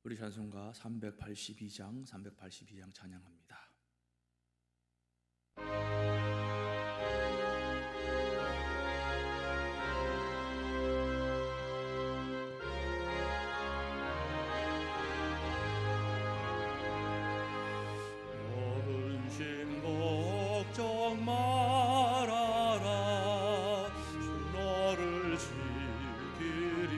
우리 찬송가 382장 찬양합니다. 어른신 걱정 말아라, 주 너를 지키리.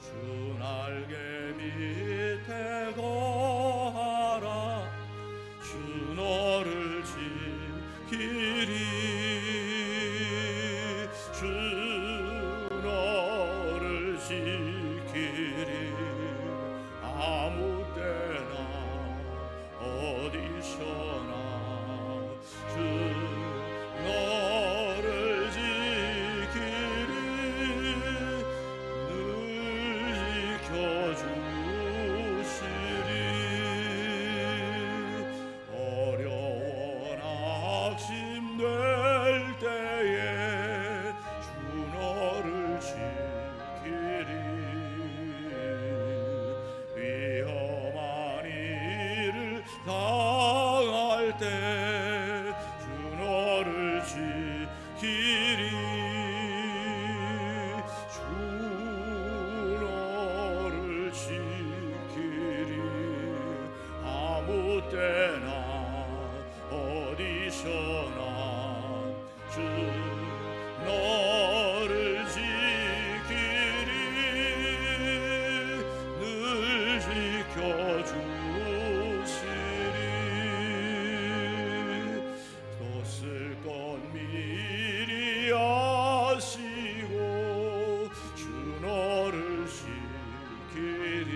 주 날개 밑에 거하라, 주 너를 지키리. 주 너를 지키리. 아무 때나 어디서나 주 너를 지키리. 늘 지켜주시리. 어려워 낙심될 때에 주 너를 지키리. 위험한 일을 당할 때 주 너를 지키리. 주 너를 지키리. 아무 때나 어디서나 주 너를 지키리. 늘 지켜주시리. 또 쓸 것 미리 아시고 주 너를 지키리.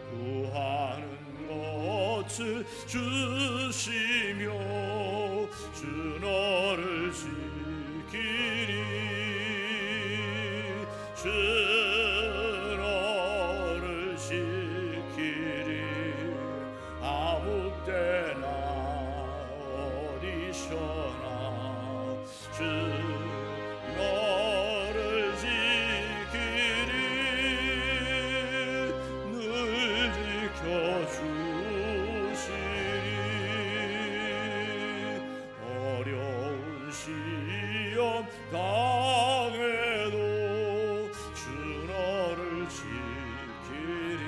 구하는 것을 주시며 주 너를 지키리. 주 너를 지키리. 아무 때나 어디서나 주 너를 지키리. 늘 지켜주시리. 어려운 시험 당해도 주 너를 지키리.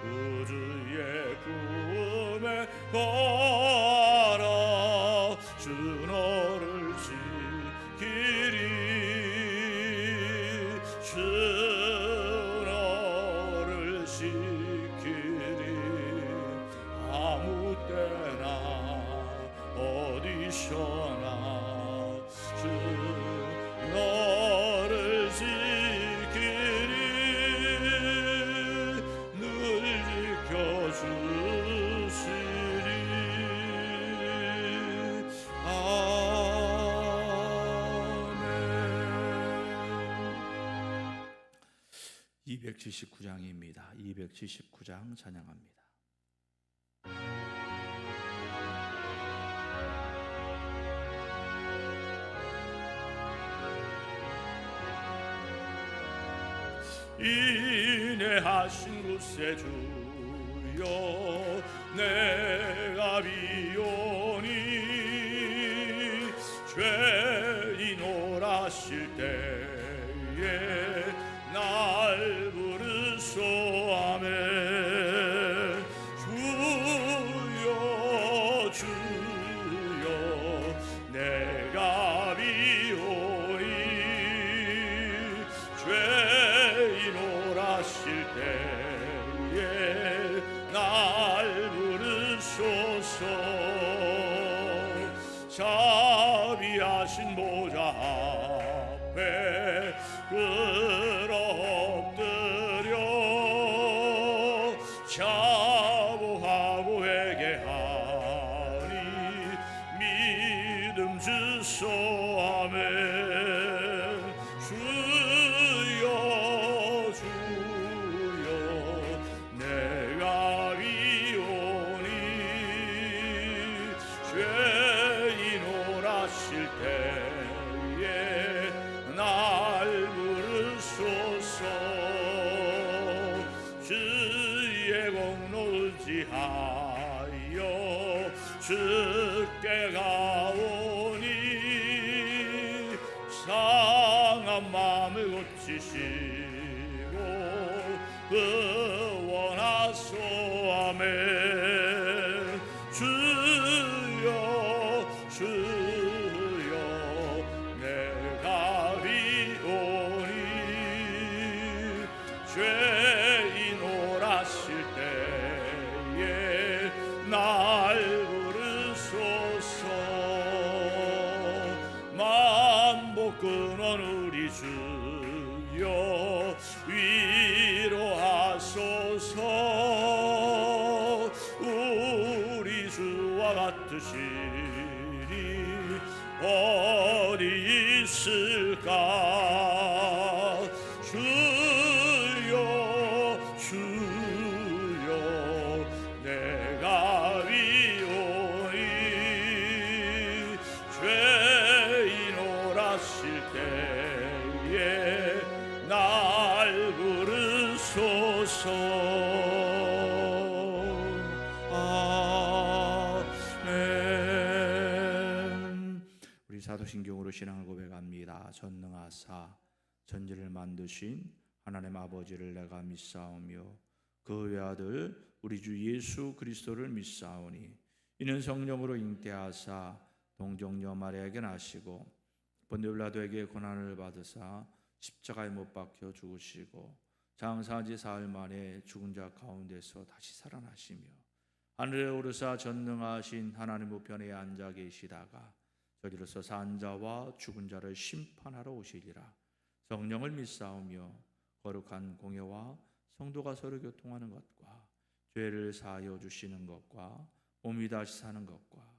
구주의 꿈에 거하라, 주 너를 지키리. 주 너를 지키리. 아무 때나 어디서나 주 너를 지키리. 늘 지켜주시리. 아멘. 279장입니다. 279장 찬양합니다. 인내하신 곳에 주여 내가 비오니, 죄인 오라실 때에 날 부르소. 아멘. 주여 주여 내가 비오니, 죄인 오라실 때에 날 부르소서. 자비하신 보좌 앞에 끌어 엎드려 자복하고 회개하니 믿음 주소. 아멘. 주여 주여 내가 비오니, 죄인 오라실 때에 날 주께 가오니 상한 마음을 고치시고 구원하소아멘. 주여 주여 내가 비오니 죄인 오라실 때에 날 부르소서. 만복 근원 우리 주여 위로하소서. 우리 주와 같으시니 어디 있을까. 주여 주여 내가 위오니 죄인 오라실 때에 날 부르소서. 아멘. 우리 사도신경으로 신앙을 고백합니다. 전능하사 천지를 만드신 하나님 아버지를 내가 믿사오며 그 외아들 우리 주 예수 그리스도를 믿사오니 이는 성령으로 잉태하사 동정녀 마리아에게 나시고 본디오 빌라도에게 고난을 받으사 십자가에 못 박혀 죽으시고 장사한 지 사흘 만에 죽은 자 가운데서 다시 살아나시며 하늘에 오르사 전능하신 하나님 우편에 앉아 계시다가 저리로서 산 자와 죽은 자를 심판하러 오시리라. 성령을 믿사오며 거룩한 공예와 성도가 서로 교통하는 것과 죄를 사하여 주시는 것과 몸이 다시 사는 것과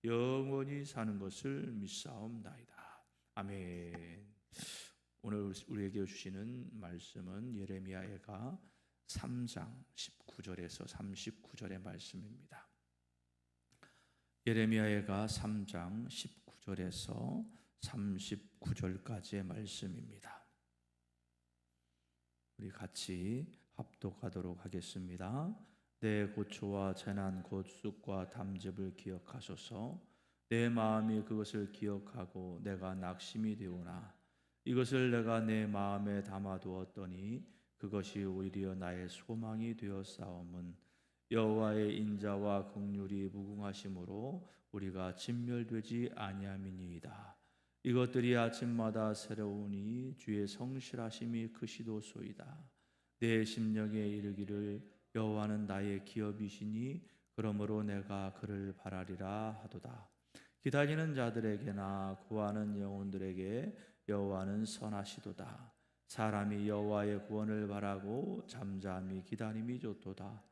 영원히 사는 것을 믿사옵나이다. 아멘. 오늘 우리에게 주시는 말씀은 예레미야가 3장 19절에서 39절의 말씀입니다. 예레미야가 3장 19절에서 39절까지의 말씀입니다. 우리 같이 합독하도록 하겠습니다. 내 고초와 재난 곧 쑥과 담즙을 기억하소서. 내 마음이 그것을 기억하고 내가 낙심이 되오나 이것을 내가 내 마음에 담아두었더니 그것이 오히려 나의 소망이 되었사옴은 여호와의 인자와 긍휼이 무궁하심으로 우리가 진멸되지 아니함이니이다. 이것들이 아침마다 새로우니 주의 성실하심이 크시도소이다. 내 심령에 이르기를 여호와는 나의 기업이시니 그러므로 내가 그를 바라리라 하도다. 기다리는 자들에게나 구하는 영혼들에게 여호와는 선하시도다. 사람이 여호와의 구원을 바라고 잠잠히 기다림이 좋도다.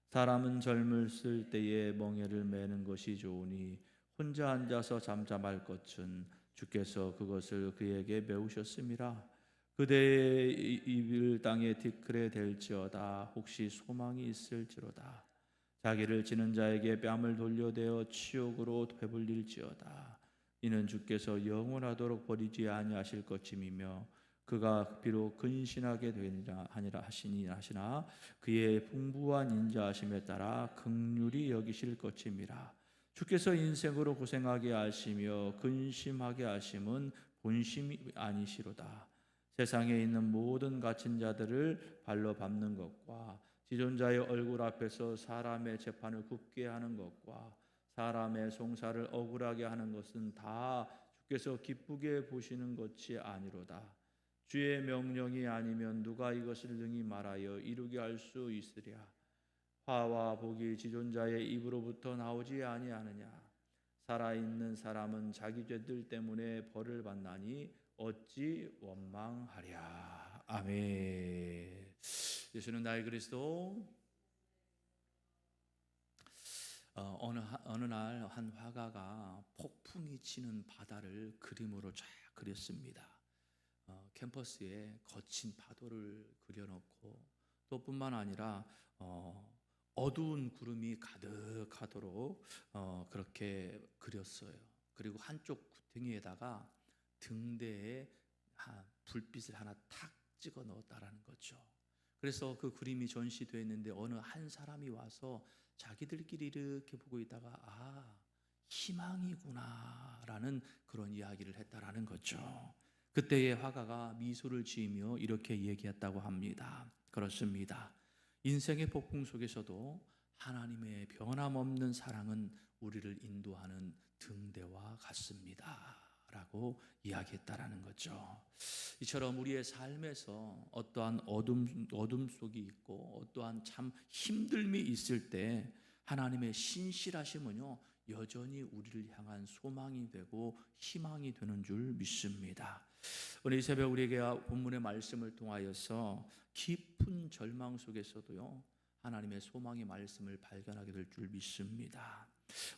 사람은 젊을 때에 멍에를 매는 것이 좋으니 혼자 앉아서 잠잠할 것은 주께서 그것을 그에게 메우셨음이라. 그대의 입을 땅에 티끌에 댈지어다. 혹시 소망이 있을지로다. 자기를 치는 자에게 뺨을 돌려대어 치욕으로 되불릴지어다. 이는 주께서 영원하도록 버리지 아니하실 것임이며 그가 비록 근신하게 되리라 하시나 그의 풍부한 인자하심에 따라 긍휼히 여기실 것임이라. 주께서 인생으로 고생하게 하시며 근심하게 하심은 본심이 아니시로다. 세상에 있는 모든 갇힌 자들을 발로 밟는 것과 지존자의 얼굴 앞에서 사람의 재판을 굽게 하는 것과 사람의 송사를 억울하게 하는 것은 다 주께서 기쁘게 보시는 것이 아니로다. 주의 명령이 아니면 누가 이것을 능히 말하여 이루게 할 수 있으랴. 화와 복이 지존자의 입으로부터 나오지 아니하느냐. 살아있는 사람은 자기 죄들 때문에 벌을 받나니 어찌 원망하랴. 아멘. 예수는 나의 그리스도. 어느 날 한 화가가 폭풍이 치는 바다를 그림으로 쫙 그렸습니다. 캠퍼스에 거친 파도를 그려놓고 또 뿐만 아니라 어두운 구름이 가득하도록 그렇게 그렸어요. 그리고 한쪽 구덩이에다가 등대에 불빛을 하나 탁 찍어 넣었다라는 거죠. 그래서 그 그림이 전시되어 있는데 어느 한 사람이 와서 자기들끼리 이렇게 보고 있다가 희망이구나라는 그런 이야기를 했다라는 거죠. 그때의 화가가 미소를 지으며 이렇게 얘기했다고 합니다. 그렇습니다. 인생의 폭풍 속에서도 하나님의 변함없는 사랑은 우리를 인도하는 등대와 같습니다 라고 이야기했다라는 거죠. 이처럼 우리의 삶에서 어떠한 어둠 속이 있고 어떠한 참 힘듦이 있을 때 하나님의 신실하심은요 여전히 우리를 향한 소망이 되고 희망이 되는 줄 믿습니다. 오늘 이 새벽 우리에게 본문의 말씀을 통하여서 깊은 절망 속에서도요 하나님의 소망의 말씀을 발견하게 될 줄 믿습니다.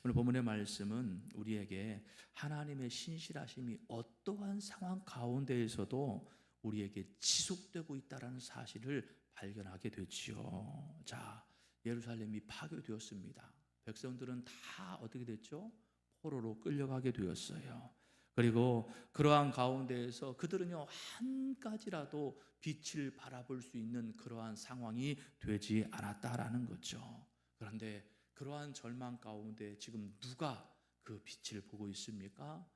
오늘 본문의 말씀은 우리에게 하나님의 신실하심이 어떠한 상황 가운데에서도 우리에게 지속되고 있다는 사실을 발견하게 되지요. 자, 예루살렘이 파괴되었습니다. 백성들은 다 어떻게 됐죠? 포로로 끌려가게 되었어요. 그리고 그러한 가운데에서 그들은요 한 가지라도 빛을 바라볼 수 있는 그러한 상황이 되지 않았다라는 거죠. 그런데 그러한 절망 가운데 지금 누가 그 빛을 보고 있습니까?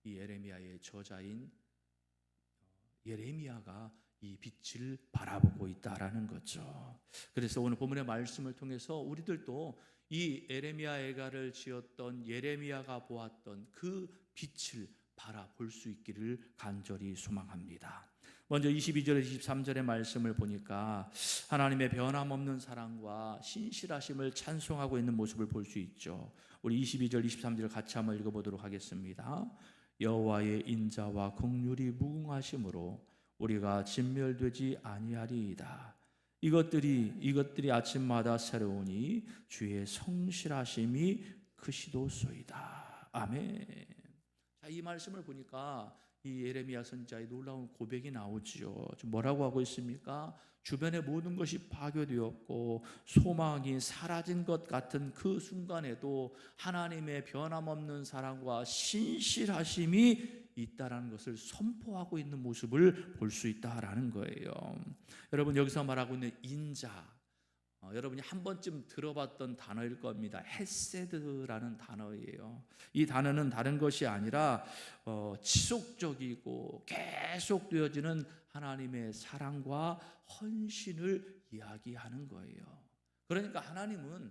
이 예레미야의 저자인 예레미야가 이 빛을 바라보고 있다라는 거죠. 그래서 오늘 본문의 말씀을 통해서 우리들도 이 예레미야애가를 지었던 예레미야가 보았던 그 빛을 바라볼 수 있기를 간절히 소망합니다. 먼저 22절 23절의 말씀을 보니까 하나님의 변함없는 사랑과 신실하심을 찬송하고 있는 모습을 볼 수 있죠. 우리 22절 23절 같이 한번 읽어보도록 하겠습니다. 여호와의 인자와 긍휼이 무궁하심으로 우리가 진멸되지 아니하리이다. 이것들이 아침마다 새로우니 주의 성실하심이 크시도소이다. 아멘. 자, 이 말씀을 보니까 이 예레미야 선지자의 놀라운 고백이 나오지요. 뭐라고 하고 있습니까? 주변의 모든 것이 파괴되었고 소망이 사라진 것 같은 그 순간에도 하나님의 변함없는 사랑과 신실하심이 있다라는 것을 선포하고 있는 모습을 볼 수 있다라는 거예요. 여러분 여기서 말하고 있는 인자, 여러분이 한 번쯤 들어봤던 단어일 겁니다. 헤세드라는 단어예요. 이 단어는 다른 것이 아니라 지속적이고 계속되어지는 하나님의 사랑과 헌신을 이야기하는 거예요. 그러니까 하나님은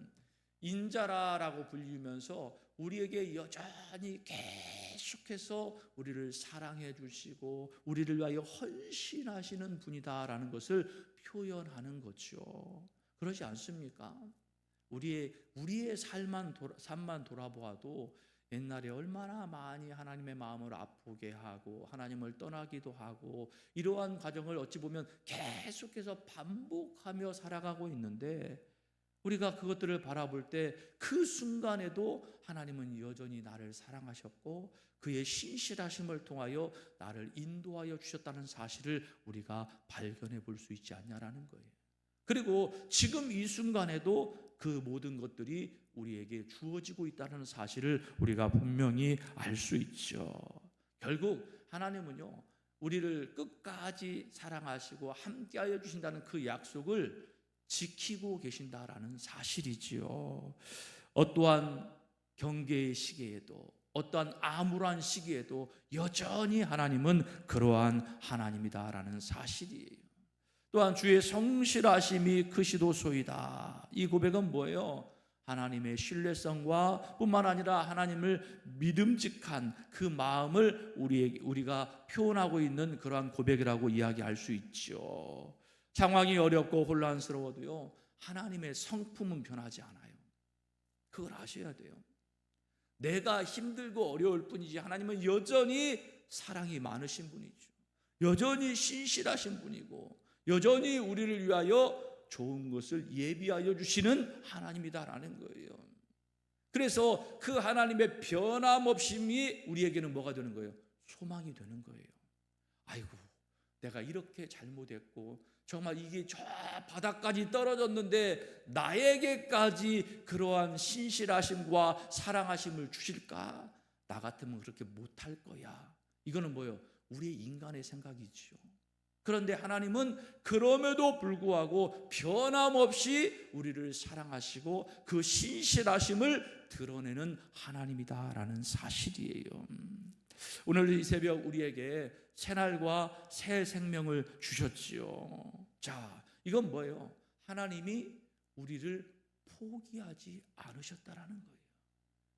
인자라고 불리면서 우리에게 여전히 계속해서 우리를 사랑해 주시고 우리를 위하여 헌신하시는 분이다라는 것을 표현하는 거죠. 그러지 않습니까? 우리의 삶만 돌아보아도 옛날에 얼마나 많이 하나님의 마음을 아프게 하고 하나님을 떠나기도 하고 이러한 과정을 어찌 보면 계속해서 반복하며 살아가고 있는데 우리가 그것들을 바라볼 때 그 순간에도 하나님은 여전히 나를 사랑하셨고 그의 신실하심을 통하여 나를 인도하여 주셨다는 사실을 우리가 발견해 볼 수 있지 않냐라는 거예요. 그리고 지금 이 순간에도 그 모든 것들이 우리에게 주어지고 있다는 사실을 우리가 분명히 알 수 있죠. 결국 하나님은요 우리를 끝까지 사랑하시고 함께하여 주신다는 그 약속을 지키고 계신다라는 사실이지요. 어떠한 경계의 시기에도 어떠한 암울한 시기에도 여전히 하나님은 그러한 하나님이다라는 사실이에요. 또한 주의 성실하심이 크시도소이다. 이 고백은 뭐예요? 하나님의 신뢰성과 뿐만 아니라 하나님을 믿음직한 그 마음을 우리가 표현하고 있는 그러한 고백이라고 이야기할 수 있죠. 상황이 어렵고 혼란스러워도요 하나님의 성품은 변하지 않아요. 그걸 아셔야 돼요. 내가 힘들고 어려울 뿐이지 하나님은 여전히 사랑이 많으신 분이죠. 여전히 신실하신 분이고 여전히 우리를 위하여 좋은 것을 예비하여 주시는 하나님이다라는 거예요. 그래서 그 하나님의 변함없음이 우리에게는 뭐가 되는 거예요? 소망이 되는 거예요. 아이고 내가 이렇게 잘못했고 정말 이게 저 바닥까지 떨어졌는데 나에게까지 그러한 신실하심과 사랑하심을 주실까? 나 같으면 그렇게 못할 거야. 이거는 뭐예요? 우리의 인간의 생각이지요. 그런데 하나님은 그럼에도 불구하고 변함없이 우리를 사랑하시고 그 신실하심을 드러내는 하나님이다라는 사실이에요. 오늘 이 새벽 우리에게 새날과 새 생명을 주셨지요. 자, 이건 뭐예요? 하나님이 우리를 포기하지 않으셨다라는 거예요.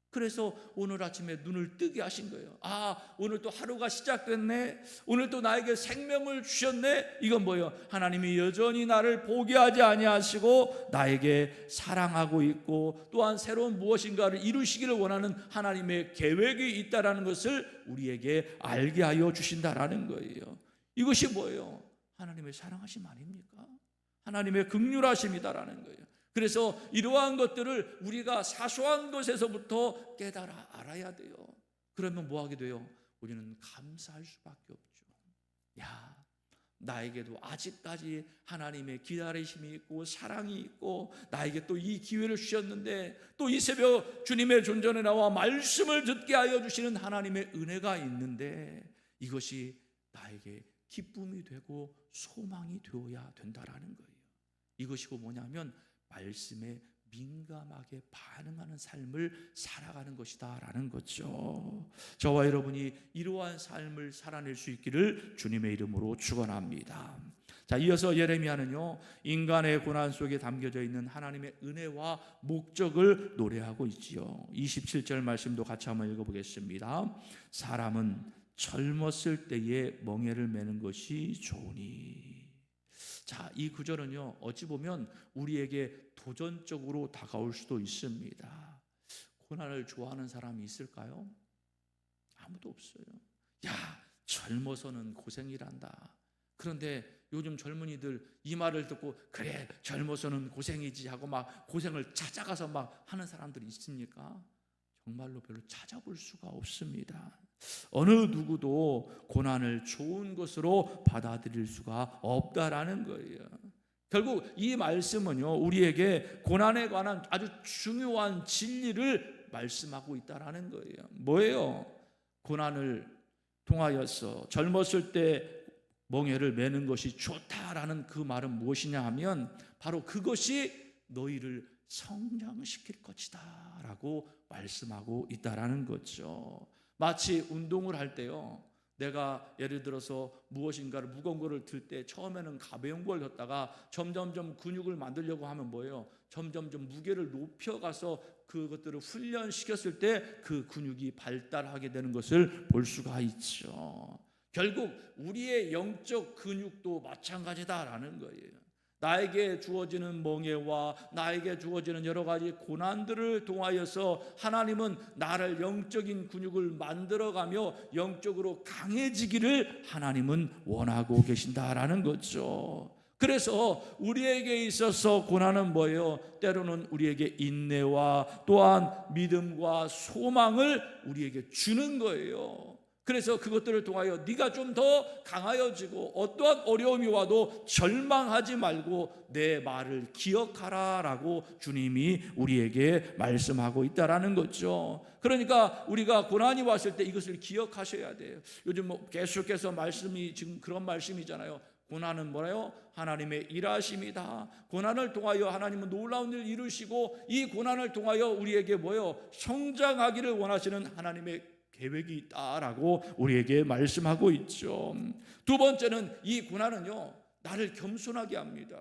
그래서 오늘 아침에 눈을 뜨게 하신 거예요. 아, 오늘 또 하루가 시작됐네. 오늘 또 나에게 생명을 주셨네. 이건 뭐예요? 하나님이 여전히 나를 포기하지 아니하시고 나에게 사랑하고 있고 또한 새로운 무엇인가를 이루시기를 원하는 하나님의 계획이 있다라는 것을 우리에게 알게 하여 주신다라는 거예요. 이것이 뭐예요? 하나님의 사랑하심 아닙니까? 하나님의 긍휼하심이다라는 거예요. 그래서 이러한 것들을 우리가 사소한 것에서부터 깨달아 알아야 돼요. 그러면 뭐 하게 돼요? 우리는 감사할 수밖에 없죠. 야, 나에게도 아직까지 하나님의 기다리심이 있고 사랑이 있고 나에게 또 이 기회를 주셨는데 또 이 새벽 주님의 존전에 나와 말씀을 듣게 하여 주시는 하나님의 은혜가 있는데 이것이 나에게 기쁨이 되고 소망이 되어야 된다라는 거예요. 이것이고 뭐냐면 말씀에 민감하게 반응하는 삶을 살아가는 것이다라는 거죠. 저와 여러분이 이러한 삶을 살아낼 수 있기를 주님의 이름으로 축원합니다. 자, 이어서 예레미야는요, 인간의 고난 속에 담겨져 있는 하나님의 은혜와 목적을 노래하고 있지요. 27절 말씀도 같이 한번 읽어보겠습니다. 사람은 젊었을 때에 멍에를 매는 것이 좋으니. 자, 이 구절은요, 어찌 보면 우리에게 도전적으로 다가올 수도 있습니다. 고난을 좋아하는 사람이 있을까요? 아무도 없어요. 야, 젊어서는 고생이란다. 그런데 요즘 젊은이들 이 말을 듣고 그래, 젊어서는 고생이지 하고 막 고생을 찾아가서 막 하는 사람들이 있습니까? 정말로 별로 찾아볼 수가 없습니다. 어느 누구도 고난을 좋은 것으로 받아들일 수가 없다라는 거예요. 결국 이 말씀은요, 우리에게 고난에 관한 아주 중요한 진리를 말씀하고 있다라는 거예요. 뭐예요? 고난을 통하여서 젊었을 때 멍에를 매는 것이 좋다라는 그 말은 무엇이냐 하면 바로 그것이 너희를 성장시킬 것이다 라고 말씀하고 있다라는 거죠. 마치 운동을 할 때요, 내가 예를 들어서 무엇인가를 무거운 거를 들 때 처음에는 가벼운 걸 졌다가 점점점 근육을 만들려고 하면 뭐예요? 점점점 무게를 높여가서 그것들을 훈련시켰을 때 그 근육이 발달하게 되는 것을 볼 수가 있죠. 결국 우리의 영적 근육도 마찬가지다라는 거예요. 나에게 주어지는 멍에와 나에게 주어지는 여러 가지 고난들을 통하여서 하나님은 나를 영적인 근육을 만들어가며 영적으로 강해지기를 하나님은 원하고 계신다라는 거죠. 그래서 우리에게 있어서 고난은 뭐예요? 때로는 우리에게 인내와 또한 믿음과 소망을 우리에게 주는 거예요. 그래서 그것들을 통하여 네가 좀 더 강하여지고 어떠한 어려움이 와도 절망하지 말고 내 말을 기억하라라고 주님이 우리에게 말씀하고 있다라는 거죠. 그러니까 우리가 고난이 왔을 때 이것을 기억하셔야 돼요. 요즘 뭐 계속해서 말씀이 지금 그런 말씀이잖아요. 고난은 뭐래요? 하나님의 일하심이다. 고난을 통하여 하나님은 놀라운 일을 이루시고 이 고난을 통하여 우리에게 뭐예요? 성장하기를 원하시는 하나님의 계획이 있다라고 우리에게 말씀하고 있죠. 두 번째는 이 고난은요, 나를 겸손하게 합니다.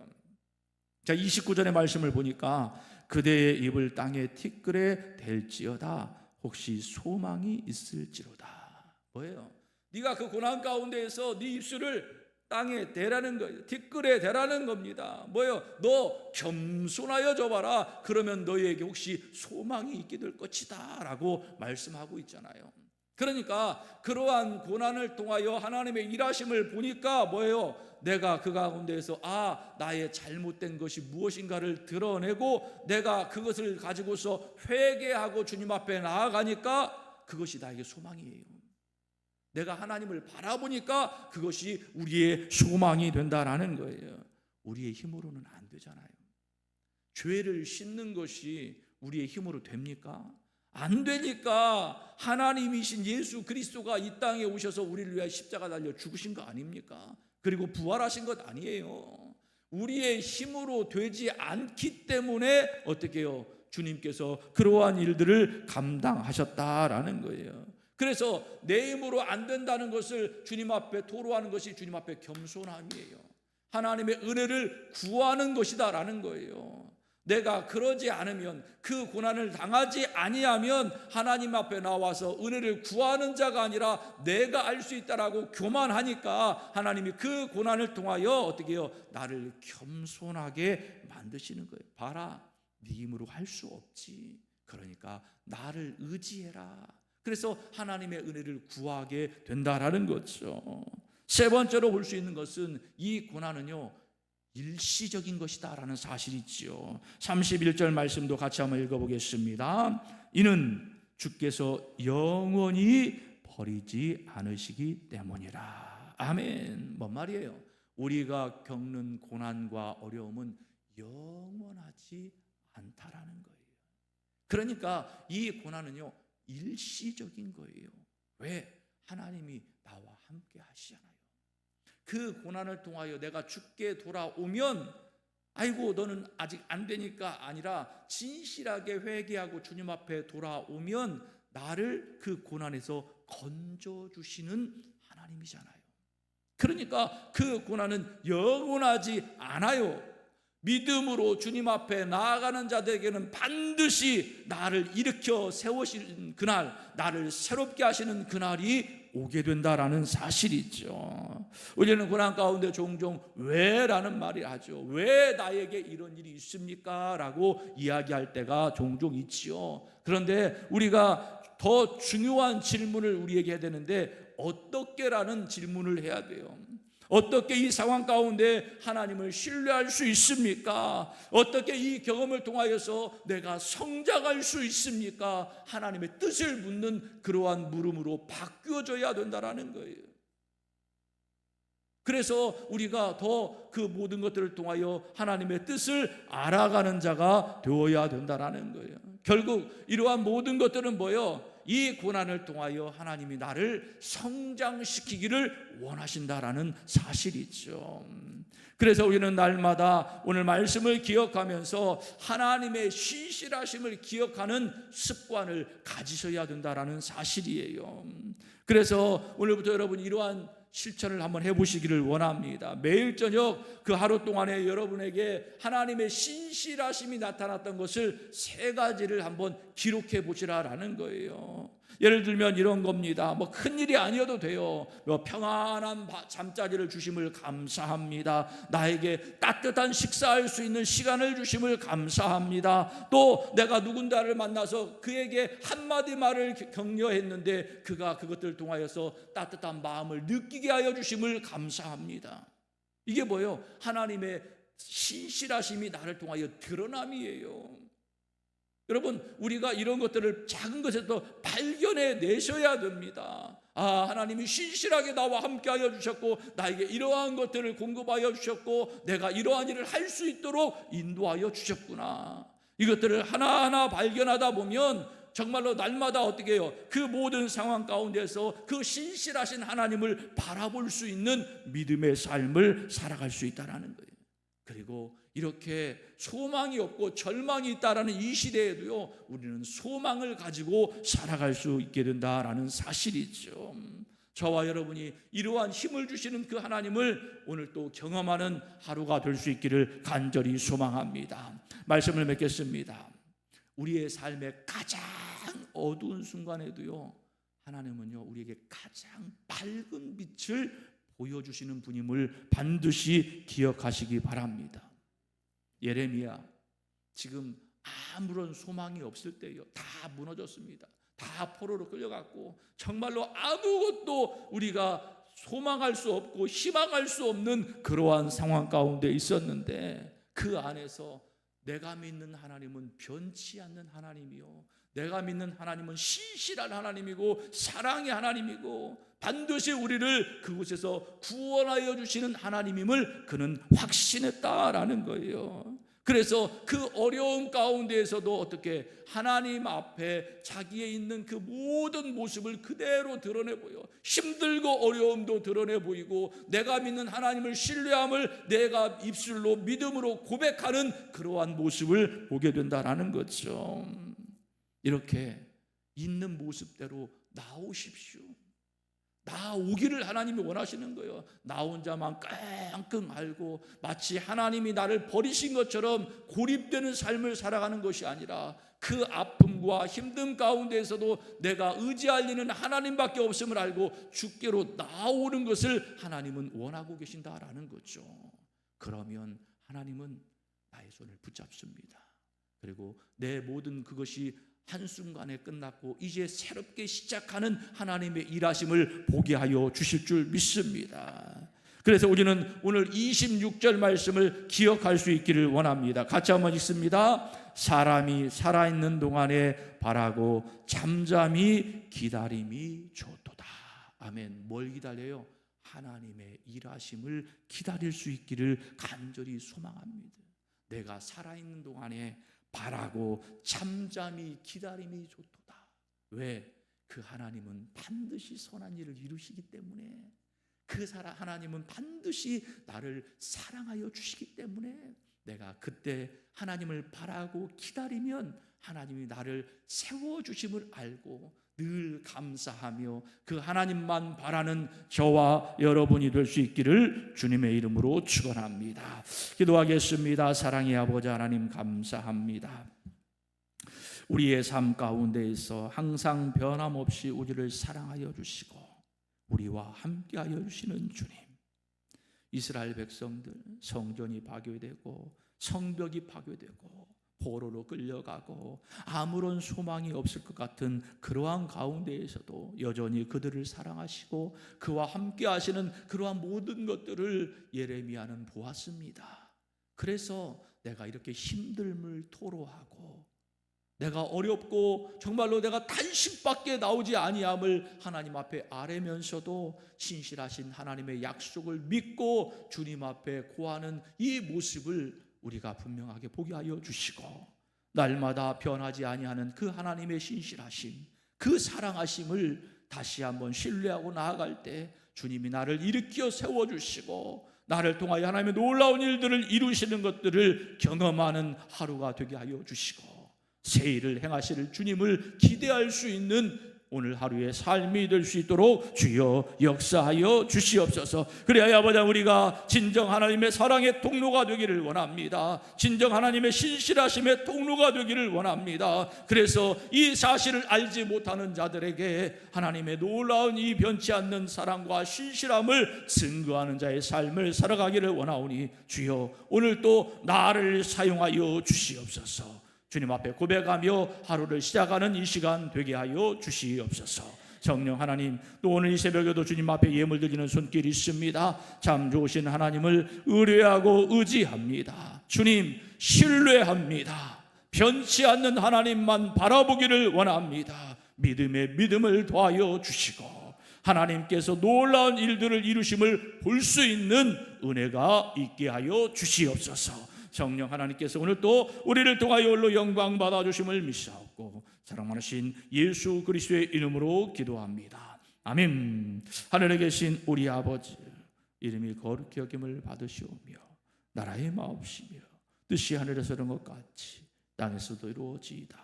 자, 29절의 말씀을 보니까 그대의 입을 땅에 티끌에 댈지어다 혹시 소망이 있을지로다. 뭐예요? 네가 그 고난 가운데에서 네 입술을 땅에 대라는 거예요. 티끌에 대라는 겁니다. 뭐예요? 너 겸손하여 져봐라. 그러면 너희에게 혹시 소망이 있게 될 것이다 라고 말씀하고 있잖아요. 그러니까 그러한 고난을 통하여 하나님의 일하심을 보니까 뭐예요? 내가 그 가운데에서 나의 잘못된 것이 무엇인가를 드러내고 내가 그것을 가지고서 회개하고 주님 앞에 나아가니까 그것이 나에게 소망이에요. 내가 하나님을 바라보니까 그것이 우리의 소망이 된다라는 거예요. 우리의 힘으로는 안 되잖아요. 죄를 씻는 것이 우리의 힘으로 됩니까? 안 되니까 하나님이신 예수 그리스도가 이 땅에 오셔서 우리를 위하여 십자가 달려 죽으신 거 아닙니까? 그리고 부활하신 것 아니에요. 우리의 힘으로 되지 않기 때문에 어떻게 해요? 주님께서 그러한 일들을 감당하셨다라는 거예요. 그래서 내 힘으로 안 된다는 것을 주님 앞에 토로하는 것이 주님 앞에 겸손함이에요. 하나님의 은혜를 구하는 것이다라는 거예요. 내가 그러지 않으면, 그 고난을 당하지 아니하면 하나님 앞에 나와서 은혜를 구하는 자가 아니라 내가 알 수 있다라고 교만하니까 하나님이 그 고난을 통하여 어떻게 해요? 나를 겸손하게 만드시는 거예요. 봐라, 네 힘으로 할 수 없지. 그러니까 나를 의지해라. 그래서 하나님의 은혜를 구하게 된다라는 거죠. 세 번째로 볼 수 있는 것은 이 고난은요, 일시적인 것이다 라는 사실이지요. 31절 말씀도 같이 한번 읽어보겠습니다. 이는 주께서 영원히 버리지 않으시기 때문이라. 아멘. 뭔 말이에요? 우리가 겪는 고난과 어려움은 영원하지 않다라는 거예요. 그러니까 이 고난은요, 일시적인 거예요. 왜? 하나님이 나와 함께 하시잖아요. 그 고난을 통하여 내가 죽게 돌아오면 아이고 너는 아직 안 되니까 아니라 진실하게 회개하고 주님 앞에 돌아오면 나를 그 고난에서 건져주시는 하나님이잖아요. 그러니까 그 고난은 영원하지 않아요. 믿음으로 주님 앞에 나아가는 자들에게는 반드시 나를 일으켜 세우시는 그날, 나를 새롭게 하시는 그날이 오게 된다라는 사실이죠. 우리는 고난 가운데 종종 왜? 라는 말을 하죠. 왜 나에게 이런 일이 있습니까? 라고 이야기할 때가 종종 있지요. 그런데 우리가 더 중요한 질문을 우리에게 해야 되는데, 어떻게? 라는 질문을 해야 돼요. 어떻게 이 상황 가운데 하나님을 신뢰할 수 있습니까? 어떻게 이 경험을 통하여서 내가 성장할 수 있습니까? 하나님의 뜻을 묻는 그러한 물음으로 바뀌어져야 된다는 거예요. 그래서 우리가 더 그 모든 것들을 통하여 하나님의 뜻을 알아가는 자가 되어야 된다는 거예요. 결국 이러한 모든 것들은 뭐예요? 이 고난을 통하여 하나님이 나를 성장시키기를 원하신다라는 사실이죠. 그래서 우리는 날마다 오늘 말씀을 기억하면서 하나님의 신실하심을 기억하는 습관을 가지셔야 된다라는 사실이에요. 그래서 오늘부터 여러분 이러한 실천을 한번 해보시기를 원합니다. 매일 저녁 그 하루 동안에 여러분에게 하나님의 신실하심이 나타났던 것을 세 가지를 한번 기록해 보시라라는 거예요. 예를 들면 이런 겁니다. 뭐 큰일이 아니어도 돼요. 평안한 잠자리를 주심을 감사합니다. 나에게 따뜻한 식사할 수 있는 시간을 주심을 감사합니다. 또 내가 누군가를 만나서 그에게 한마디 말을 격려했는데 그가 그것들을 통하여서 따뜻한 마음을 느끼게 하여 주심을 감사합니다. 이게 뭐예요? 하나님의 신실하심이 나를 통하여 드러남이에요. 여러분, 우리가 이런 것들을 작은 것에서 발견해 내셔야 됩니다. 하나님이 신실하게 나와 함께하여 주셨고 나에게 이러한 것들을 공급하여 주셨고 내가 이러한 일을 할 수 있도록 인도하여 주셨구나. 이것들을 하나하나 발견하다 보면 정말로 날마다 어떻게 해요? 그 모든 상황 가운데서 그 신실하신 하나님을 바라볼 수 있는 믿음의 삶을 살아갈 수 있다는 거예요. 그리고 이렇게 소망이 없고 절망이 있다라는 이 시대에도요, 우리는 소망을 가지고 살아갈 수 있게 된다라는 사실이죠. 저와 여러분이 이러한 힘을 주시는 그 하나님을 오늘 또 경험하는 하루가 될 수 있기를 간절히 소망합니다. 말씀을 맺겠습니다. 우리의 삶의 가장 어두운 순간에도요, 하나님은요 우리에게 가장 밝은 빛을 보여주시는 분임을 반드시 기억하시기 바랍니다. 예레미야, 지금 아무런 소망이 없을 때요, 다 무너졌습니다. 다 포로로 끌려갔고 정말로 아무것도 우리가 소망할 수 없고 희망할 수 없는 그러한 상황 가운데 있었는데 그 안에서 내가 믿는 하나님은 변치 않는 하나님이요, 내가 믿는 하나님은 신실한 하나님이고 사랑의 하나님이고 반드시 우리를 그곳에서 구원하여 주시는 하나님임을 그는 확신했다라는 거예요. 그래서 그 어려움 가운데에서도 어떻게 하나님 앞에 자기의 있는 그 모든 모습을 그대로 드러내 보여. 힘들고 어려움도 드러내 보이고 내가 믿는 하나님을 신뢰함을 내가 입술로 믿음으로 고백하는 그러한 모습을 보게 된다라는 거죠. 이렇게 있는 모습대로 나오십시오. 나오기를 하나님이 원하시는 거예요. 나 혼자만 끙끙 앓고 마치 하나님이 나를 버리신 것처럼 고립되는 삶을 살아가는 것이 아니라 그 아픔과 힘듦 가운데에서도 내가 의지할 리는 하나님밖에 없음을 알고 주께로 나오는 것을 하나님은 원하고 계신다라는 거죠. 그러면 하나님은 나의 손을 붙잡습니다. 그리고 내 모든 그것이 한순간에 끝났고 이제 새롭게 시작하는 하나님의 일하심을 보게 하여 주실 줄 믿습니다. 그래서 우리는 오늘 26절 말씀을 기억할 수 있기를 원합니다. 같이 한번 읽습니다. 사람이 살아있는 동안에 바라고 잠잠히 기다림이 좋도다. 아멘. 뭘 기다려요? 하나님의 일하심을 기다릴 수 있기를 간절히 소망합니다. 내가 살아있는 동안에 바라고 잠잠히 기다림이 좋도다. 왜? 그 하나님은 반드시 선한 일을 이루시기 때문에, 그 하나님은 반드시 나를 사랑하여 주시기 때문에 내가 그때 하나님을 바라고 기다리면 하나님이 나를 세워주심을 알고 늘 감사하며 그 하나님만 바라는 저와 여러분이 될 수 있기를 주님의 이름으로 축원합니다. 기도하겠습니다. 사랑의 아버지 하나님, 감사합니다. 우리의 삶 가운데에서 항상 변함없이 우리를 사랑하여 주시고 우리와 함께하여 주시는 주님, 이스라엘 백성들 성전이 파괴되고 성벽이 파괴되고 포로로 끌려가고 아무런 소망이 없을 것 같은 그러한 가운데에서도 여전히 그들을 사랑하시고 그와 함께 하시는 그러한 모든 것들을 예레미야는 보았습니다. 그래서 내가 이렇게 힘듦을 토로하고 내가 어렵고 정말로 내가 단식밖에 나오지 아니함을 하나님 앞에 아뢰면서도 신실하신 하나님의 약속을 믿고 주님 앞에 고하는 이 모습을 우리가 분명하게 보게 하여 주시고 날마다 변하지 아니하는 그 하나님의 신실하심, 그 사랑하심을 다시 한번 신뢰하고 나아갈 때 주님이 나를 일으켜 세워주시고 나를 통하여 하나님의 놀라운 일들을 이루시는 것들을 경험하는 하루가 되게 하여 주시고 새 일을 행하실 주님을 기대할 수 있는 오늘 하루의 삶이 될 수 있도록 주여 역사하여 주시옵소서. 그래야 아버지, 우리가 진정 하나님의 사랑의 통로가 되기를 원합니다. 진정 하나님의 신실하심의 통로가 되기를 원합니다. 그래서 이 사실을 알지 못하는 자들에게 하나님의 놀라운 이 변치 않는 사랑과 신실함을 증거하는 자의 삶을 살아가기를 원하오니 주여 오늘 또 나를 사용하여 주시옵소서. 주님 앞에 고백하며 하루를 시작하는 이 시간 되게 하여 주시옵소서. 성령 하나님, 또 오늘 이 새벽에도 주님 앞에 예물 드리는 손길이 있습니다. 참 좋으신 하나님을 의뢰하고 의지합니다. 주님 신뢰합니다. 변치 않는 하나님만 바라보기를 원합니다. 믿음에 믿음을 더하여 주시고 하나님께서 놀라운 일들을 이루심을 볼 수 있는 은혜가 있게 하여 주시옵소서. 성령 하나님께서 오늘 또 우리를 통하여 홀로 영광 받아주심을 믿사옵고 사랑 많으신 예수 그리스도의 이름으로 기도합니다. 아멘. 하늘에 계신 우리 아버지, 이름이 거룩히 여김을 받으시오며 나라의 마옵시며 뜻이 하늘에서 이룬 것 같이 땅에서도 이루어지이다.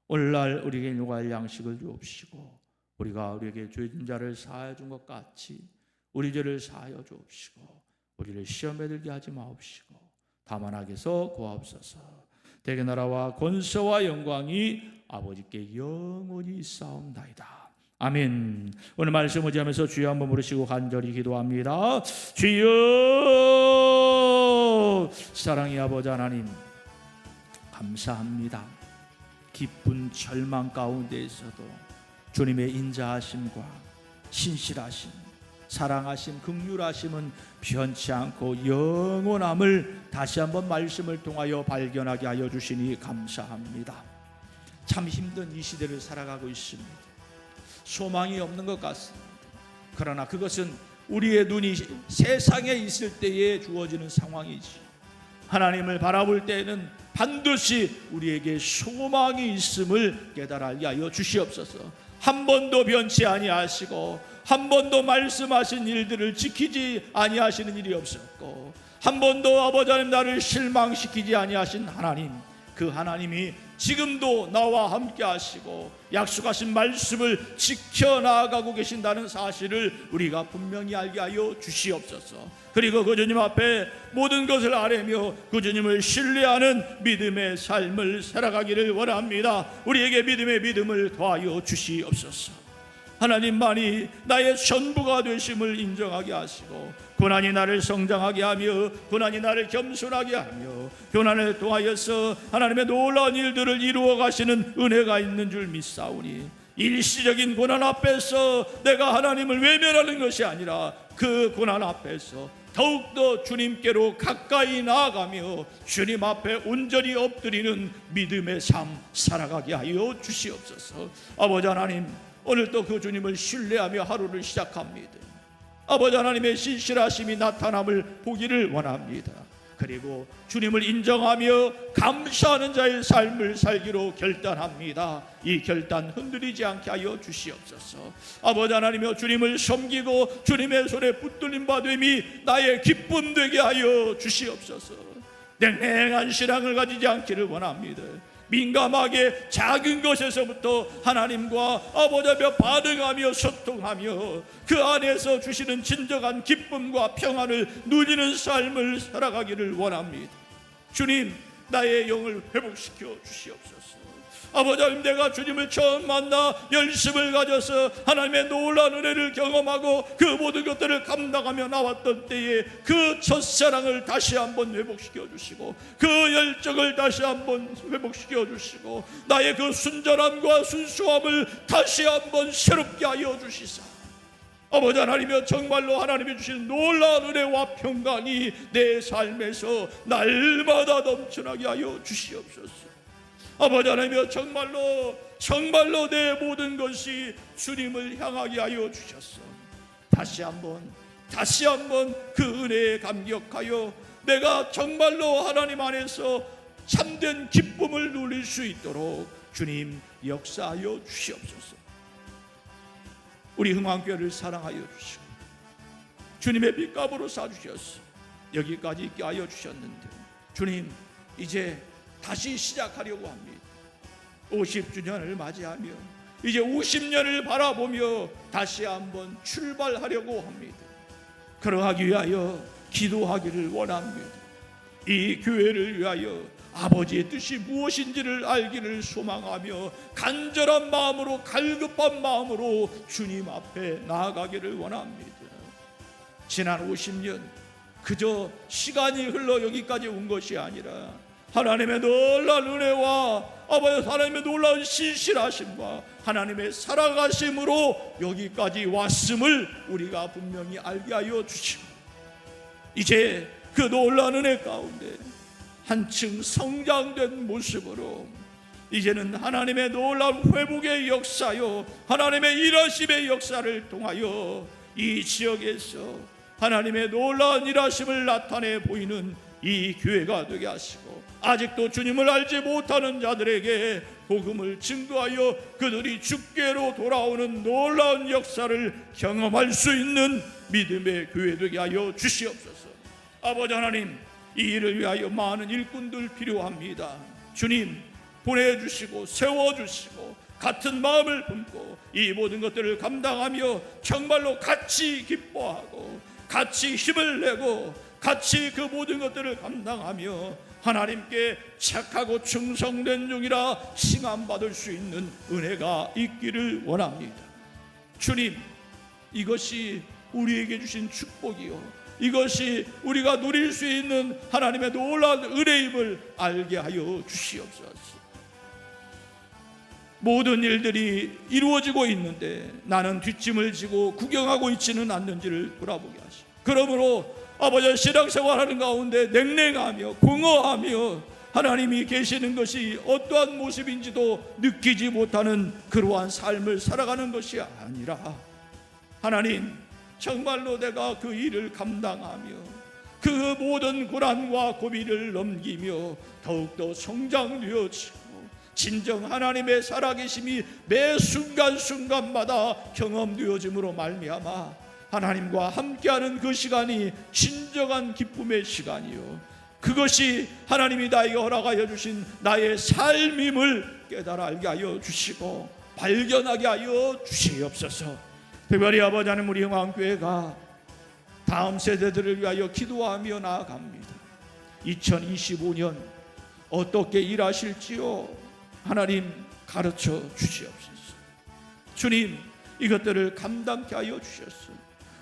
오늘날 우리에게 요구할 양식을 주옵시고 우리가 우리에게 죄진 자를 사하여 준 것 같이 우리 죄를 사하여 주옵시고 우리를 시험에 들게 하지 마옵시고 다만 악에서 구하옵소서. 대개 나라와 권세와 영광이 아버지께 영원히 있사옵나이다. 아멘. 오늘 말씀 의지하면서 주여 한번 부르시고 간절히 기도합니다. 주여, 사랑의 아버지 하나님, 감사합니다. 기쁜 절망 가운데에서도 주님의 인자하심과 신실하심, 사랑하심, 긍휼하심은 변치 않고 영원함을 다시 한번 말씀을 통하여 발견하게 하여 주시니 감사합니다. 참 힘든 이 시대를 살아가고 있습니다. 소망이 없는 것 같습니다. 그러나 그것은 우리의 눈이 세상에 있을 때에 주어지는 상황이지 하나님을 바라볼 때에는 반드시 우리에게 소망이 있음을 깨달아 알게 하여 주시옵소서. 한 번도 변치 아니하시고 한 번도 말씀하신 일들을 지키지 아니하시는 일이 없었고 한 번도 아버지 하나님 나를 실망시키지 아니하신 하나님, 그 하나님이 지금도 나와 함께 하시고 약속하신 말씀을 지켜나가고 계신다는 사실을 우리가 분명히 알게 하여 주시옵소서. 그리고 그 주님 앞에 모든 것을 아뢰며 그 주님을 신뢰하는 믿음의 삶을 살아가기를 원합니다. 우리에게 믿음의 믿음을 더하여 주시옵소서. 하나님만이 나의 전부가 되심을 인정하게 하시고 고난이 나를 성장하게 하며 고난이 나를 겸손하게 하며 고난을 통하여서 하나님의 놀라운 일들을 이루어 가시는 은혜가 있는 줄 믿사오니 일시적인 고난 앞에서 내가 하나님을 외면하는 것이 아니라 그 고난 앞에서 더욱더 주님께로 가까이 나아가며 주님 앞에 온전히 엎드리는 믿음의 삶 살아가게 하여 주시옵소서. 아버지 하나님, 오늘도 그 주님을 신뢰하며 하루를 시작합니다. 아버지 하나님의 신실하심이 나타남을 보기를 원합니다. 그리고 주님을 인정하며 감사하는 자의 삶을 살기로 결단합니다. 이 결단 흔들리지 않게 하여 주시옵소서. 아버지 하나님이여, 주님을 섬기고 주님의 손에 붙들림 받음이 나의 기쁨 되게 하여 주시옵소서. 냉랭한 신앙을 가지지 않기를 원합니다. 민감하게 작은 것에서부터 하나님과 아버지 앞에 반응하며 소통하며 그 안에서 주시는 진정한 기쁨과 평안을 누리는 삶을 살아가기를 원합니다. 주님, 나의 영을 회복시켜 주시옵소서. 아버지 하나님, 내가 주님을 처음 만나 열심을 가져서 하나님의 놀라운 은혜를 경험하고 그 모든 것들을 감당하며 나왔던 때에 그 첫사랑을 다시 한번 회복시켜 주시고 그 열정을 다시 한번 회복시켜 주시고 나의 그 순전함과 순수함을 다시 한번 새롭게 하여 주시사 아버지 하나님이여, 정말로 하나님이 주신 놀라운 은혜와 평강이 내 삶에서 날마다 넘쳐나게 하여 주시옵소서. 아버지 하나님이여, 정말로 내 모든 것이 주님을 향하게 하여 주셨어. 다시 한번 그 은혜에 감격하여 내가 정말로 하나님 안에서 참된 기쁨을 누릴 수 있도록 주님 역사하여 주시옵소서. 우리 흥왕교회를 사랑하여 주시고 주님의 빛값으로 사주셨어. 여기까지 있게 하여 주셨는데 주님, 이제 다시 시작하려고 합니다. 50주년을 맞이하며 이제 50년을 바라보며 다시 한번 출발하려고 합니다. 그러하기 위하여 기도하기를 원합니다. 이 교회를 위하여 아버지의 뜻이 무엇인지를 알기를 소망하며 간절한 마음으로, 갈급한 마음으로 주님 앞에 나아가기를 원합니다. 지난 50년 그저 시간이 흘러 여기까지 온 것이 아니라 하나님의 놀라운 은혜와 아버지 하나님의 놀라운 신실하심과 하나님의 살아가심으로 여기까지 왔음을 우리가 분명히 알게 하여 주시고 이제 그 놀라운 은혜 가운데 한층 성장된 모습으로 이제는 하나님의 놀라운 회복의 역사요 하나님의 일하심의 역사를 통하여 이 지역에서 하나님의 놀라운 일하심을 나타내 보이는 이 교회가 되게 하시고 아직도 주님을 알지 못하는 자들에게 복음을 증거하여 그들이 주께로 돌아오는 놀라운 역사를 경험할 수 있는 믿음의 교회 되게 하여 주시옵소서. 아버지 하나님, 이 일을 위하여 많은 일꾼들 필요합니다. 주님, 보내주시고 세워주시고 같은 마음을 품고 이 모든 것들을 감당하며 정말로 같이 기뻐하고 같이 힘을 내고 같이 그 모든 것들을 감당하며 하나님께 착하고 충성된 종이라 칭함받을 수 있는 은혜가 있기를 원합니다. 주님, 이것이 우리에게 주신 축복이요 이것이 우리가 누릴 수 있는 하나님의 놀라운 은혜임을 알게 하여 주시옵소서. 모든 일들이 이루어지고 있는데 나는 뒷짐을 지고 구경하고 있지는 않는지를 돌아보게 하시고 그러므로 아버지 신앙생활하는 가운데 냉랭하며 공허하며 하나님이 계시는 것이 어떠한 모습인지도 느끼지 못하는 그러한 삶을 살아가는 것이 아니라 하나님, 정말로 내가 그 일을 감당하며 그 모든 고난과 고비를 넘기며 더욱더 성장되어지고 진정 하나님의 살아계심이 매 순간순간마다 경험되어짐으로 말미암아 하나님과 함께하는 그 시간이 진정한 기쁨의 시간이요, 그것이 하나님이 나에게 허락하여 주신 나의 삶임을 깨달아 알게 하여 주시고 발견하게 하여 주시옵소서. 특별히 아버지 하나님, 우리 흥왕교회가 다음 세대들을 위하여 기도하며 나아갑니다. 2025년 어떻게 일하실지요 하나님 가르쳐 주시옵소서. 주님, 이것들을 감당케 하여 주셨소.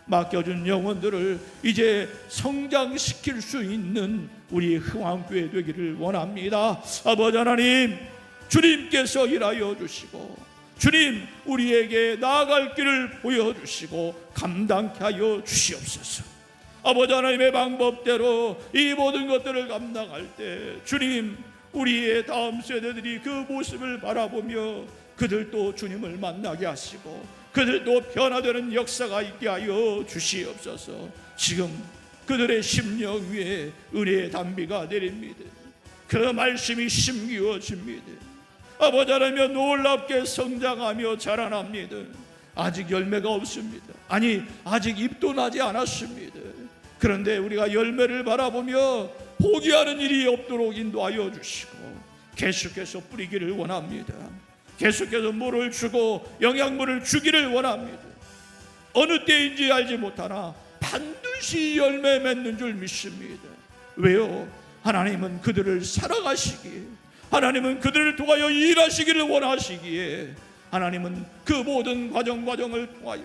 맡겨준 영혼들을 이제 성장시킬 수 있는 우리 흥왕교회 되기를 원합니다. 아버지 하나님, 주님께서 일하여 주시고 주님 우리에게 나아갈 길을 보여주시고 감당케 하여 주시옵소서. 아버지 하나님의 방법대로 이 모든 것들을 감당할 때 주님, 우리의 다음 세대들이 그 모습을 바라보며 그들도 주님을 만나게 하시고 그들도 변화되는 역사가 있게 하여 주시옵소서. 지금 그들의 심령 위에 은혜의 단비가 내립니다. 그 말씀이 심기워집니다. 아버지 하나님, 놀랍게 성장하며 자라납니다. 아직 열매가 없습니다. 아니, 아직 잎도 나지 않았습니다. 그런데 우리가 열매를 바라보며 포기하는 일이 없도록 인도하여 주시고 계속해서 뿌리기를 원합니다. 계속해서 물을 주고 영양분을 주기를 원합니다. 어느 때인지 알지 못하나 반드시 열매 맺는 줄 믿습니다. 왜요? 하나님은 그들을 살아가시기에, 하나님은 그들을 통하여 일하시기를 원하시기에 하나님은 그 모든 과정을 통하여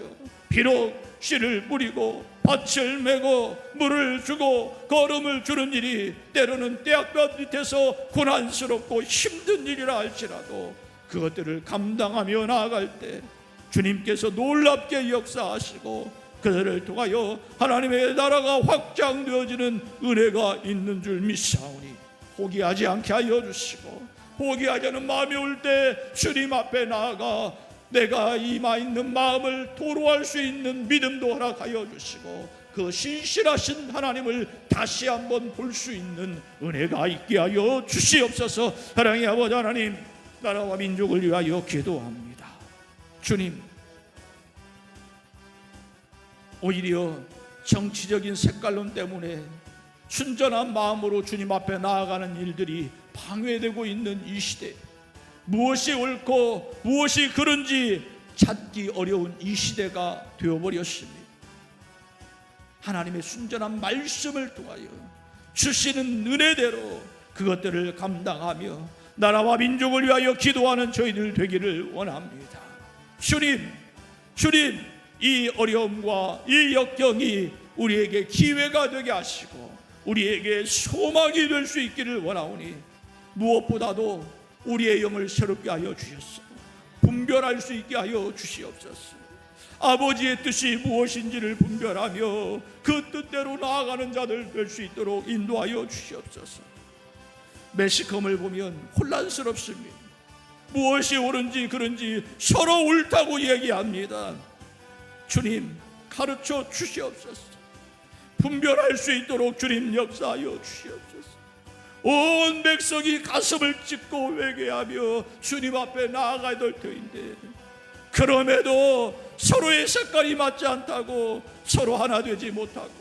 비록 씨를 뿌리고 밭을 메고 물을 주고 거름을 주는 일이 때로는 떼약볕 밑에서 고난스럽고 힘든 일이라 할지라도 그것들을 감당하며 나아갈 때 주님께서 놀랍게 역사하시고 그들을 통하여 하나님의 나라가 확장되어지는 은혜가 있는 줄 믿사오니 포기하지 않게 하여 주시고, 포기하지 않은 마음이 올 때 주님 앞에 나아가 내가 임하 있는 마음을 토로할 수 있는 믿음도 허락하여 주시고 그 신실하신 하나님을 다시 한번 볼 수 있는 은혜가 있게 하여 주시옵소서. 사랑의 아버지 하나님, 나라와 민족을 위하여 기도합니다. 주님, 오히려 정치적인 색깔론 때문에 순전한 마음으로 주님 앞에 나아가는 일들이 방해되고 있는 이 시대, 무엇이 옳고 무엇이 그른지 찾기 어려운 이 시대가 되어버렸습니다. 하나님의 순전한 말씀을 통하여 주시는 은혜대로 그것들을 감당하며 나라와 민족을 위하여 기도하는 저희들 되기를 원합니다. 주님, 이 어려움과 이 역경이 우리에게 기회가 되게 하시고 우리에게 소망이 될 수 있기를 원하오니 무엇보다도 우리의 영을 새롭게 하여 주셨소. 분별할 수 있게 하여 주시옵소서. 아버지의 뜻이 무엇인지를 분별하며 그 뜻대로 나아가는 자들 될 수 있도록 인도하여 주시옵소서. 매스컴을 보면 혼란스럽습니다. 무엇이 옳은지 그른지 서로 옳다고 얘기합니다. 주님, 가르쳐 주시옵소서. 분별할 수 있도록 주님 역사하여 주시옵소서. 온 백성이 가슴을 찢고 회개하며 주님 앞에 나아가야 될 터인데 그럼에도 서로의 색깔이 맞지 않다고 서로 하나 되지 못하고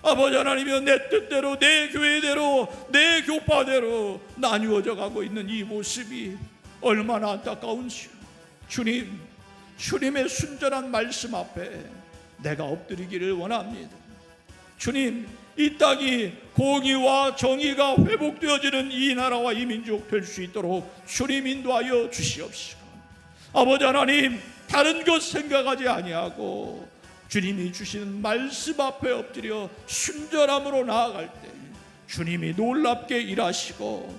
아버지 하나님이여 내 뜻대로 내 교회대로 내 교파대로 나뉘어져 가고 있는 이 모습이 얼마나 안타까운지요. 주님, 주님의 순전한 말씀 앞에 내가 엎드리기를 원합니다. 주님, 이 땅이 공의와 정의가 회복되어지는 이 나라와 이 민족 될 수 있도록 주님 인도하여 주시옵시고 아버지 하나님, 다른 것 생각하지 아니하고 주님이 주시는 말씀 앞에 엎드려 순전함으로 나아갈 때 주님이 놀랍게 일하시고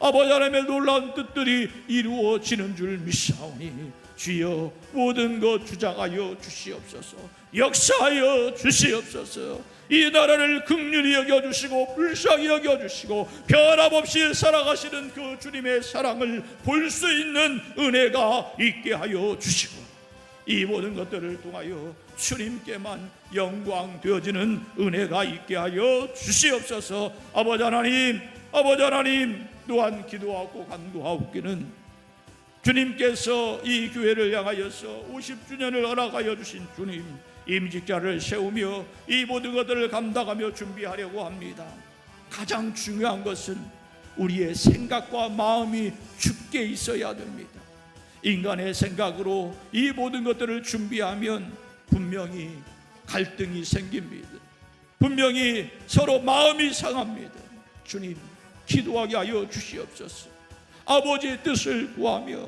아버지 하나님의 놀라운 뜻들이 이루어지는 줄 믿사오니 주여 모든 것 주장하여 주시옵소서. 역사하여 주시옵소서. 이 나라를 긍휼히 여겨주시고 불쌍히 여겨주시고 변함없이 살아가시는 그 주님의 사랑을 볼 수 있는 은혜가 있게 하여 주시고 이 모든 것들을 통하여 주님께만 영광 되어지는 은혜가 있게 하여 주시옵소서. 아버지 하나님 또한 기도하고 간구하옵기는 주님께서 이 교회를 향하여서 50주년을 허락하여 주신 주님, 임직자를 세우며 이 모든 것들을 감당하며 준비하려고 합니다. 가장 중요한 것은 우리의 생각과 마음이 굳게 있어야 됩니다. 인간의 생각으로 이 모든 것들을 준비하면 분명히 갈등이 생깁니다. 분명히 서로 마음이 상합니다. 주님, 기도하게 하여 주시옵소서. 아버지의 뜻을 구하며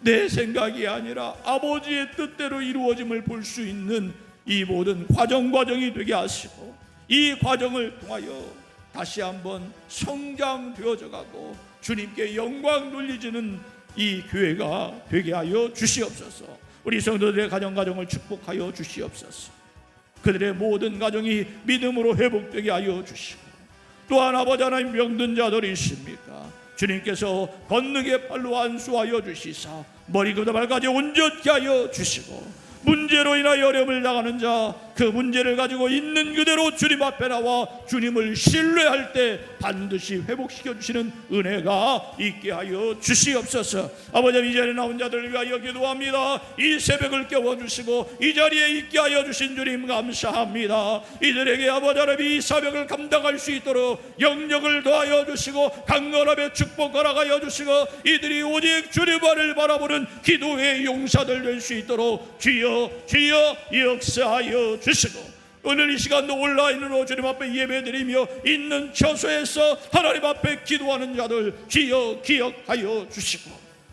내 생각이 아니라 아버지의 뜻대로 이루어짐을 볼 수 있는 이 모든 과정이 되게 하시고, 이 과정을 통하여 다시 한번 성장되어져 가고 주님께 영광 돌리지는 이 교회가 되게 하여 주시옵소서. 우리 성도들의 가정을 축복하여 주시옵소서. 그들의 모든 가정이 믿음으로 회복되게 하여 주시고, 또한 아버지 하나님, 병든 자들이 있습니까? 주님께서 권능의 팔로 안수하여 주시사 머리부터 발까지 온전케 하여 주시고, 문제로 인하여 어려움을 당하는 자, 그 문제를 가지고 있는 그대로 주님 앞에 나와 주님을 신뢰할 때 반드시 회복시켜 주시는 은혜가 있게 하여 주시옵소서. 아버지, 이 자리에 나온 자들을 위하여 기도합니다. 이 새벽을 깨워주시고 이 자리에 있게 하여 주신 주님 감사합니다. 이들에게 아버지 하나님, 이 사명을 감당할 수 있도록 영력을 더하여 주시고 강건함의 축복 허락하여 주시고, 이들이 오직 주님만을 바라보는 기도의 용사들 될 수 있도록 주여 역사하여 주시고, 오늘 이 시간도 온라인으로 주님 앞에 예배드리며 있는 처소에서 하나님 앞에 기도하는 자들 주여 기억하여 주시고,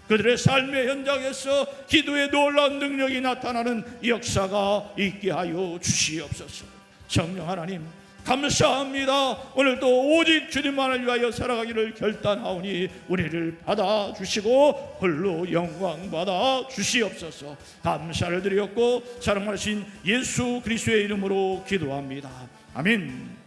그들의 삶의 현장에서 기도의 놀라운 능력이 나타나는 역사가 있게 하여 주시옵소서. 성령 하나님, 감사합니다. 오늘도 오직 주님만을 위하여 살아가기를 결단하오니 우리를 받아주시고 홀로 영광 받아 주시옵소서. 감사를 드렸고 사랑하신 예수 그리스도의 이름으로 기도합니다. 아멘.